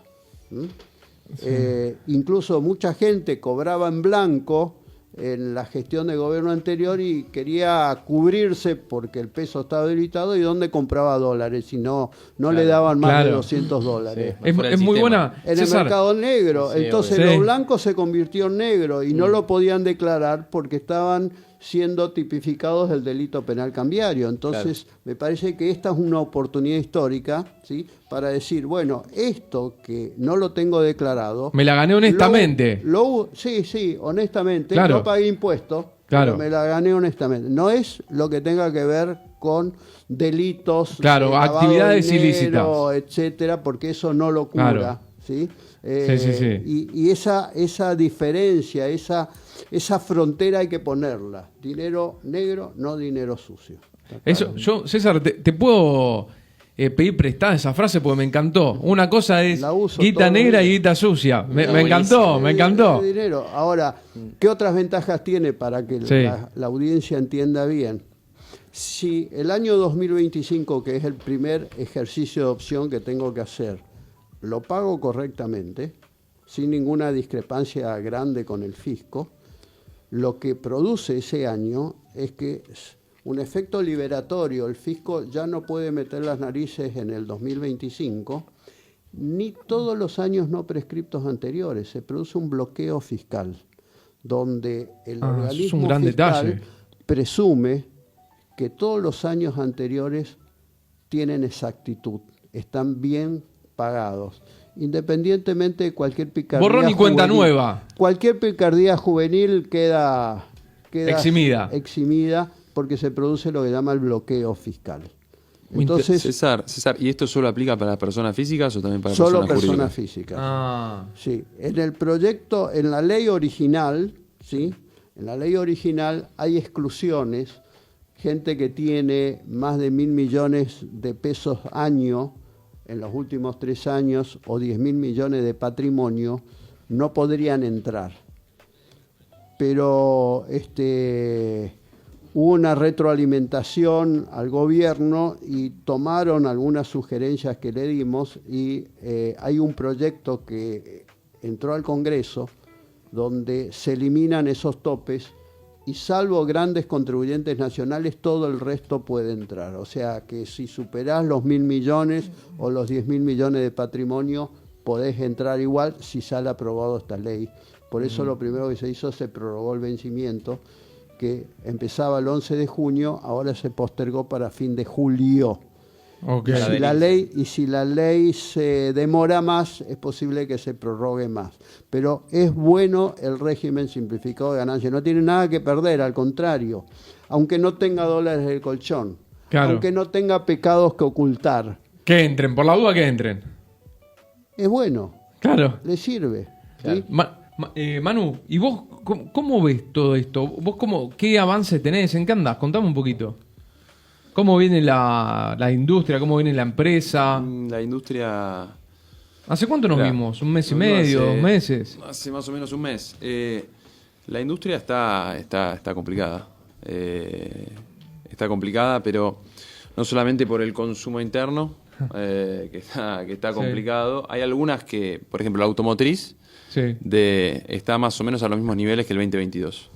Incluso mucha gente cobraba en blanco en la gestión del gobierno anterior y quería cubrirse porque el peso estaba debilitado y donde compraba dólares y no le daban más de $200. Sí. Es muy buena. En César, el mercado negro. Sí, Entonces obvio. lo blanco se convirtió en negro y no lo podían declarar porque estaban siendo tipificados del delito penal cambiario. Entonces me parece que esta es una oportunidad histórica, ¿sí?, para decir, bueno, esto que no lo tengo declarado... me la gané honestamente. Sí, honestamente. Claro. No pagué impuestos, Claro. pero me la gané honestamente. No es lo que tenga que ver con delitos, Claro, lavado de actividades dinero, ilícitas. etcétera, porque eso no lo cura. Claro. ¿Sí? Sí. Y esa diferencia, esa frontera hay que ponerla. Dinero negro, no dinero sucio. Eso, yo, César, te puedo pedir prestada esa frase porque me encantó. Una cosa es La uso guita todos los negra y días. guita sucia. Me buenísimo. encantó, me encantó. Dinero. Ahora, ¿qué otras ventajas tiene para que Sí. la audiencia entienda bien? Si el año 2025, que es el primer ejercicio de opción que tengo que hacer, lo pago correctamente, sin ninguna discrepancia grande con el fisco, lo que produce ese año es que un efecto liberatorio, el fisco ya no puede meter las narices en el 2025, ni todos los años no prescriptos anteriores. Se produce un bloqueo fiscal, donde el Eso es un organismo gran fiscal detalle. presume que todos los años anteriores tienen exactitud, están bien pagados, independientemente de cualquier picardía Borrón y cuenta juvenil. nueva. Cualquier picardía juvenil queda Eximida. porque se produce lo que llama el bloqueo fiscal. Muy Entonces, César, ¿y esto solo aplica para personas físicas o también para solo personas personas jurídicas? físicas. Ah, Sí, en el proyecto, en la ley original, ¿sí? En la ley original hay exclusiones, gente que tiene más de 1.000 millones de pesos año en los últimos 3 años o 10.000 millones de patrimonio, no podrían entrar. Pero hubo una retroalimentación al gobierno y tomaron algunas sugerencias que le dimos y hay un proyecto que entró al Congreso donde se eliminan esos topes y salvo grandes contribuyentes nacionales, todo el resto puede entrar. O sea que si superás los 1.000 millones o los 10.000 millones de patrimonio, podés entrar igual si sale aprobado esta ley. Por eso lo primero que se hizo, se prorrogó el vencimiento, que empezaba el 11 de junio, ahora se postergó para fin de julio. ok. Si la ley se demora más, es posible que se prorrogue más. Pero es bueno el régimen simplificado de ganancias. No tiene nada que perder, al contrario. Aunque no tenga dólares en el colchón. Claro. Aunque no tenga pecados que ocultar. Que entren, por la duda que entren. Es bueno, Claro. le sirve. Claro. ¿sí? Manu, ¿y vos cómo ves todo esto? ¿Vos qué avance tenés? ¿En qué andás? Contame un poquito. ¿Cómo viene la industria? ¿Cómo viene la empresa? La industria... ¿Hace cuánto nos Mirá, vimos? ¿Un mes y nos medio? vimos hace- 2 meses? Hace más o menos un mes. La industria está complicada. Está complicada, pero no solamente por el consumo interno, que está Sí. complicado. Hay algunas que, por ejemplo, la automotriz Sí. está más o menos a los mismos niveles que el 2022.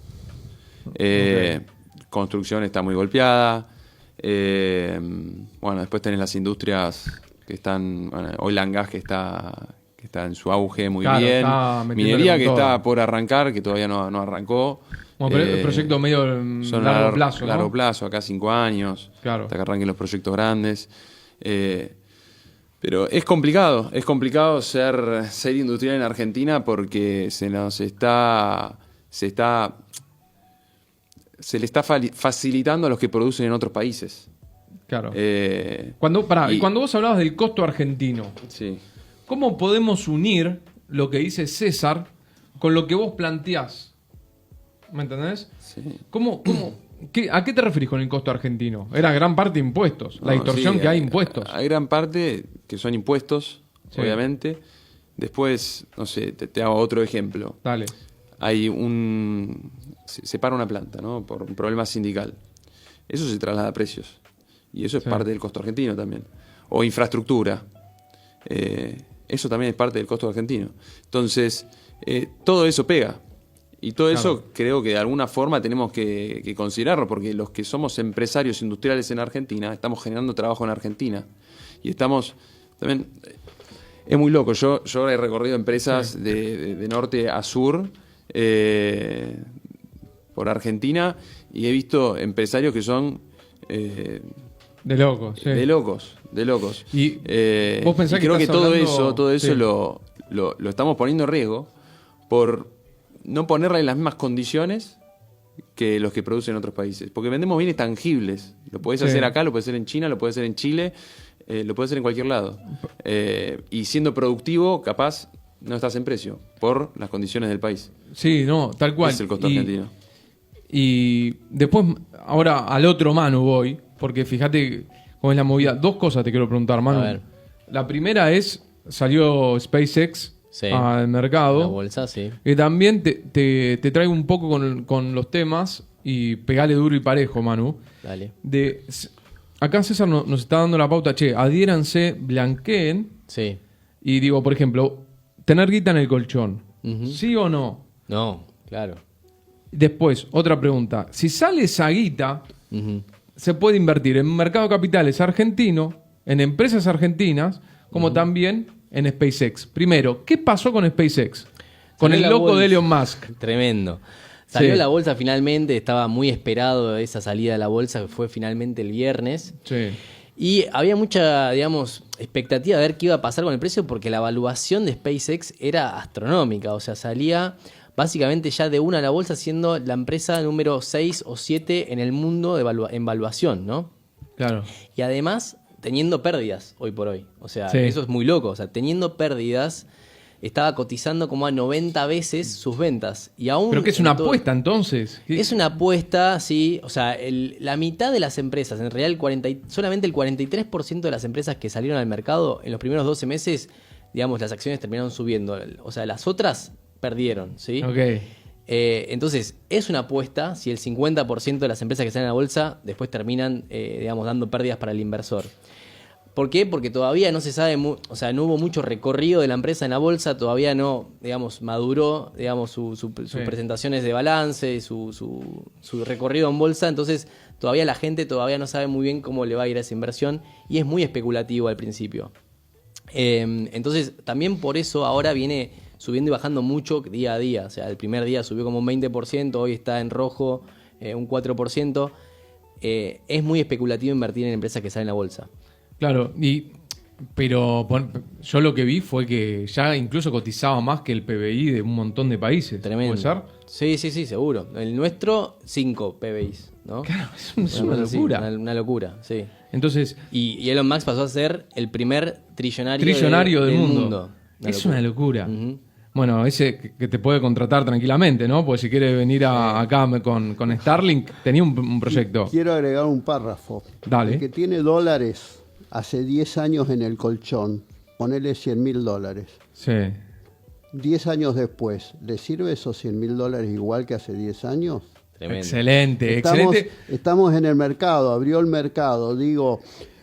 Construcción está muy golpeada. Bueno, después tenés las industrias que están, bueno, oil and gas que está en su auge muy Claro, bien. está metiéndole Minería con que todo. está por arrancar, que todavía no arrancó. Bueno, pero el proyecto medio son largo plazo, ¿no? largo plazo, acá 5 años, Claro. hasta que arranquen los proyectos grandes. Pero es complicado ser industrial en Argentina porque se está se le está facilitando a los que producen en otros países. Claro. Eh, Y cuando vos hablabas del costo argentino, sí. ¿cómo podemos unir lo que dice César con lo que vos planteás? ¿Me entendés? Sí. ¿A qué te referís con el costo argentino? Era gran parte impuestos, la No, distorsión sí, que hay impuestos. Hay gran parte que son impuestos, Sí. obviamente. Después, no sé, te hago otro ejemplo. Dale. Se para una planta, ¿no? Por un problema sindical. Eso se traslada a precios. Y eso es Sí. parte del costo argentino también. O infraestructura. Eso también es parte del costo argentino. Entonces, todo eso pega. Y todo eso creo que de alguna forma tenemos que considerarlo, porque los que somos empresarios industriales en Argentina, estamos generando trabajo en Argentina. Y estamos también... Es muy loco. Yo he recorrido empresas de norte a sur por Argentina y he visto empresarios que son De locos, sí. de locos. Y vos pensás y que creo que estás hablando- todo eso sí. lo estamos poniendo en riesgo por no ponerle las mismas condiciones que los que producen en otros países. Porque vendemos bienes tangibles. Lo podés Sí. hacer acá, lo podés hacer en China, lo podés hacer en Chile, lo podés hacer en cualquier lado. Y siendo productivo, capaz, no estás en precio por las condiciones del país. Sí, no, tal cual. Es el costo Y- argentino. Y después, ahora al otro Manu voy, porque fíjate cómo es la movida. Dos cosas te quiero preguntar, Manu. A ver. La primera es, salió SpaceX Sí. al mercado. La bolsa, sí. Y también te traigo un poco con los temas y pegale duro y parejo, Manu. Dale. Acá César nos está dando la pauta, adhiéranse, blanqueen. Sí. Y digo, por ejemplo, tener guita en el colchón. Ujú. ¿Sí o no? No, claro. Después, otra pregunta. Si sale esa guita, Ujú. se puede invertir en mercado de capitales argentino, en empresas argentinas, como también en SpaceX. Primero, ¿qué pasó con SpaceX? Con Salió el la loco bolsa. de Elon Musk. Tremendo. Salió Sí. la bolsa finalmente, estaba muy esperado esa salida de la bolsa, que fue finalmente el viernes. Sí. Y había mucha, digamos, expectativa de ver qué iba a pasar con el precio porque la evaluación de SpaceX era astronómica. O sea, salía básicamente ya de una a la bolsa siendo la empresa número 6 o 7 en el mundo en valuación, ¿no? Claro. Y además teniendo pérdidas hoy por hoy. O sea, Sí. eso es muy loco. O sea, teniendo pérdidas, estaba cotizando como a 90 veces sus ventas. Y aún ¿Pero qué es en una todo- apuesta entonces? ¿Qué- Es una apuesta, sí. O sea, la mitad de las empresas, en realidad solamente el 43% de las empresas que salieron al mercado en los primeros 12 meses, digamos, las acciones terminaron subiendo. O sea, las otras perdieron, ¿sí? Ok. Entonces, es una apuesta si el 50% de las empresas que salen a la bolsa después terminan, digamos, dando pérdidas para el inversor. ¿Por qué? Porque todavía no se sabe, o sea, no hubo mucho recorrido de la empresa en la bolsa, todavía no, digamos, maduró, digamos, sus presentaciones de balance, su recorrido en bolsa, entonces todavía la gente todavía no sabe muy bien cómo le va a ir a esa inversión y es muy especulativo al principio. Entonces, también por eso ahora viene subiendo y bajando mucho día a día. O sea, el primer día subió como un 20%, hoy está en rojo un 4%. Es muy especulativo invertir en empresas que salen a la bolsa. Claro, pero yo lo que vi fue que ya incluso cotizaba más que el PBI de un montón de países. Tremendo. ¿Puede ser? Sí, seguro. El nuestro, 5 PBIs, ¿no? Claro, es una cosa así, locura. una locura, sí. Entonces, Y Elon Musk pasó a ser el primer trillonario, del mundo. Una Una locura. Ujú. Bueno, ese que te puede contratar tranquilamente, ¿no? Porque si quiere venir acá con Starlink, tenía un proyecto. Quiero agregar un párrafo. Dale. El que tiene dólares hace 10 años en el colchón, ponele $100.000. Sí. 10 años después, ¿le sirve esos $100.000 igual que hace 10 años? Tremendo. Excelente, Estamos, excelente. estamos en el mercado, abrió el mercado. Digo,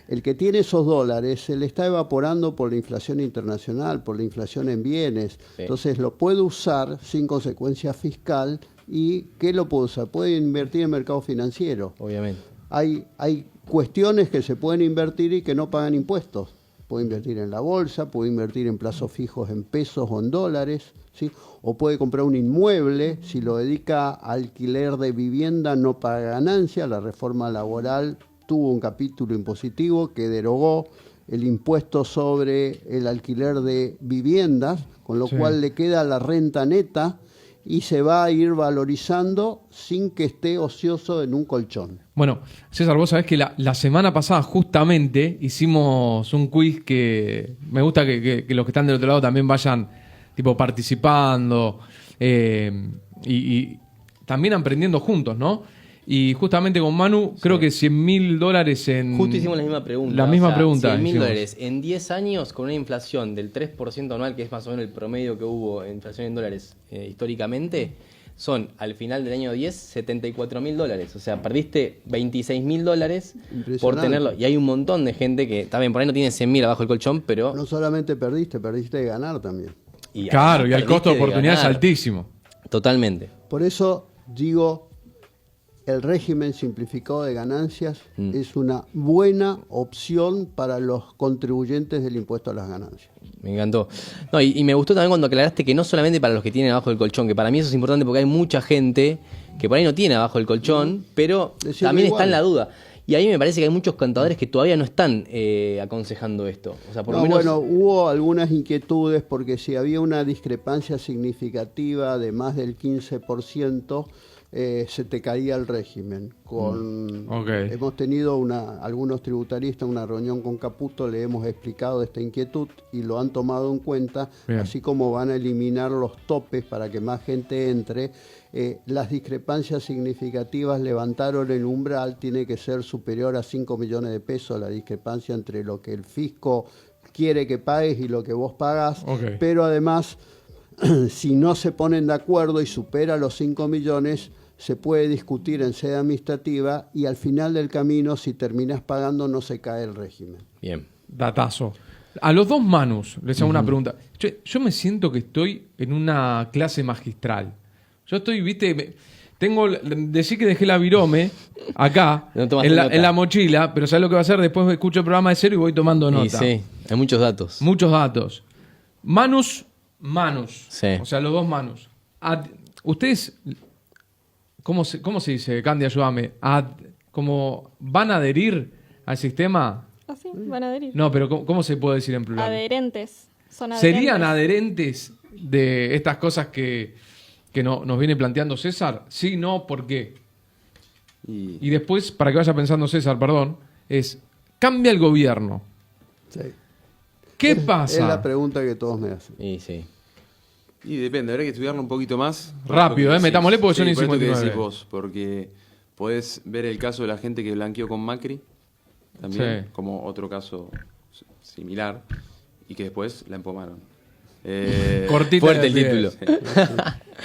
el que tiene esos dólares se le está evaporando por la inflación internacional, por la inflación en bienes. Sí. Entonces lo puede usar sin consecuencia fiscal. ¿Y qué lo puede usar? Puede invertir en mercado financiero. Obviamente. Hay cuestiones que se pueden invertir y que no pagan impuestos. Puede invertir en la bolsa, puede invertir en plazos fijos en pesos o en dólares, ¿sí? O puede comprar un inmueble, si lo dedica a alquiler de vivienda no paga ganancia. La reforma laboral tuvo un capítulo impositivo que derogó el impuesto sobre el alquiler de viviendas, con lo Sí. cual le queda la renta neta y se va a ir valorizando sin que esté ocioso en un colchón. Bueno, César, vos sabés que la semana pasada justamente hicimos un quiz que me gusta que los que están del otro lado también vayan tipo participando y también aprendiendo juntos, ¿no? Y justamente con Manu, creo que $100.000 en... Justo hicimos la misma pregunta. La misma pregunta. $100.000 en 10 años con una inflación del 3% anual, que es más o menos el promedio que hubo en inflación en dólares históricamente, son al final del año 10 $74.000. O sea, perdiste $26.000 por tenerlo. Y hay un montón de gente que también por ahí no tiene 100.000 abajo del colchón, pero... No solamente perdiste de ganar también. Claro, y el costo de oportunidad es ganar. altísimo. Totalmente. Por eso digo, el régimen simplificado de ganancias es una buena opción para los contribuyentes del impuesto a las ganancias. Me encantó. No, y me gustó también cuando aclaraste que no solamente para los que tienen abajo del colchón, que para mí eso es importante porque hay mucha gente que por ahí no tiene abajo el colchón, pero Decirlo también igual. está en la duda. Y ahí me parece que hay muchos contadores que todavía no están aconsejando esto. O sea, por lo menos... Bueno, hubo algunas inquietudes porque si había una discrepancia significativa de más del 15%, se te caía el régimen. Hemos tenido algunos tributaristas, una reunión con Caputo, le hemos explicado esta inquietud y lo han tomado en cuenta, Bien. así como van a eliminar los topes para que más gente entre. Las discrepancias significativas levantaron el umbral, tiene que ser superior a 5 millones de pesos la discrepancia entre lo que el fisco quiere que pagues y lo que vos pagás, pero además, si no se ponen de acuerdo y supera los 5 millones, se puede discutir en sede administrativa y al final del camino, si terminás pagando, no se cae el régimen. Bien. Datazo. A los dos Manus les hago una pregunta. Yo me siento que estoy en una clase magistral. Yo estoy, viste, decir que dejé la virome acá, No tomaste nota. en la mochila, pero ¿sabes lo que va a hacer? Después escucho el programa de cero y voy tomando nota. Y sí, hay muchos datos. Muchos datos. Manus. Sí. O sea, los dos Manus. Ustedes, ¿cómo se dice? Candy, ayúdame. ¿Cómo van a adherir al sistema? Así, van a adherir. No, pero ¿cómo se puede decir en plural? Adherentes. Son adherentes. ¿Serían adherentes de estas cosas que nos viene planteando César? Sí, no, ¿por qué? Y después, para que vaya pensando César, perdón, cambia el gobierno. Sí. ¿Qué pasa? Es la pregunta que todos me hacen. Y sí. Y depende, habrá que estudiarlo un poquito más. Rápido, Por esto que metámosle porque son sí, y por esto que 59. decís vos, porque podés ver el caso de la gente que blanqueó con Macri, también, Sí. como otro caso similar, y que después la empomaron. Cortita Fuerte de el acidez. título.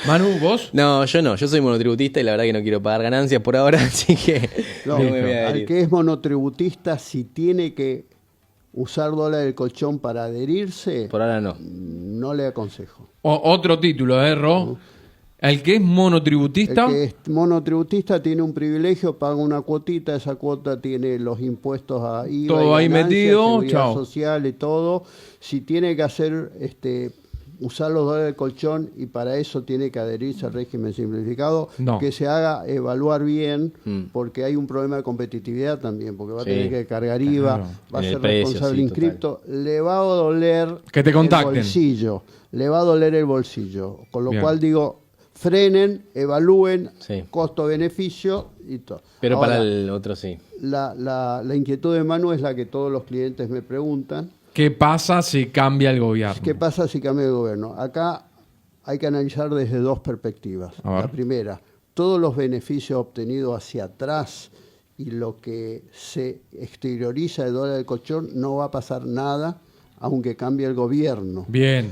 Manu, ¿vos? No, yo soy monotributista y la verdad que no quiero pagar ganancias por ahora, así que No, no me voy a al adherir. que es monotributista, si tiene que usar dólar del colchón para adherirse, Por ahora no. no le aconsejo. Otro título, Ro. El que es monotributista. El que es monotributista tiene un privilegio, paga una cuotita, esa cuota tiene los impuestos a IVA, Todo y ahí ganancias, metido, seguridad chao. social y todo. Si tiene que hacer usar los dólares del colchón y para eso tiene que adherirse al régimen simplificado, No. que se haga evaluar bien, porque hay un problema de competitividad también, porque va a Sí. tener que cargar IVA, Claro. va a En el ser precio, responsable sí, inscripto, le va a doler Que te contacten. el bolsillo, le va a doler el bolsillo, con lo Bien. cual digo, frenen, evalúen, Sí. costo-beneficio y todo. Pero Ahora, para el otro sí. la inquietud de Manu es la que todos los clientes me preguntan. ¿Qué pasa si cambia el gobierno? ¿Qué pasa si cambia el gobierno? Acá hay que analizar desde dos perspectivas. A ver. La primera, todos los beneficios obtenidos hacia atrás y lo que se exterioriza de dólar del colchón, no va a pasar nada aunque cambie el gobierno. Bien.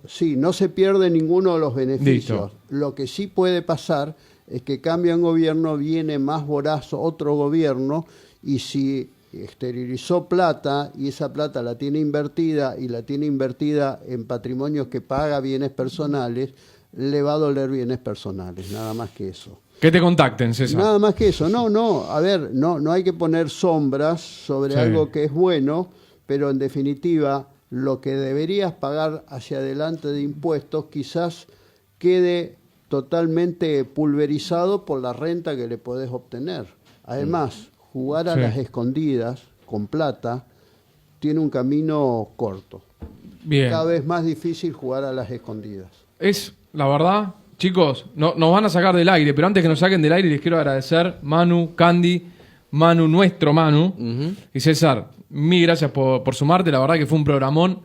Sí, no se pierde ninguno de los beneficios. Listo. Lo que sí puede pasar es que cambia un gobierno, viene más voraz otro gobierno, y si exteriorizó plata y esa plata la tiene invertida y la tiene invertida en patrimonios que paga bienes personales, le va a doler bienes personales, nada más que eso. Que te contacten, César. Nada más que eso. No, a ver, no hay que poner sombras sobre Sí. algo que es bueno, pero en definitiva lo que deberías pagar hacia adelante de impuestos quizás quede totalmente pulverizado por la renta que le podés obtener. Además, jugar a Sí. las escondidas con plata tiene un camino corto. Bien. Cada vez más difícil jugar a las escondidas. Es, la verdad, chicos, nos van a sacar del aire, pero antes que nos saquen del aire les quiero agradecer, Manu, Candy, Manu, nuestro Manu, y César, mil gracias por sumarte, la verdad que fue un programón.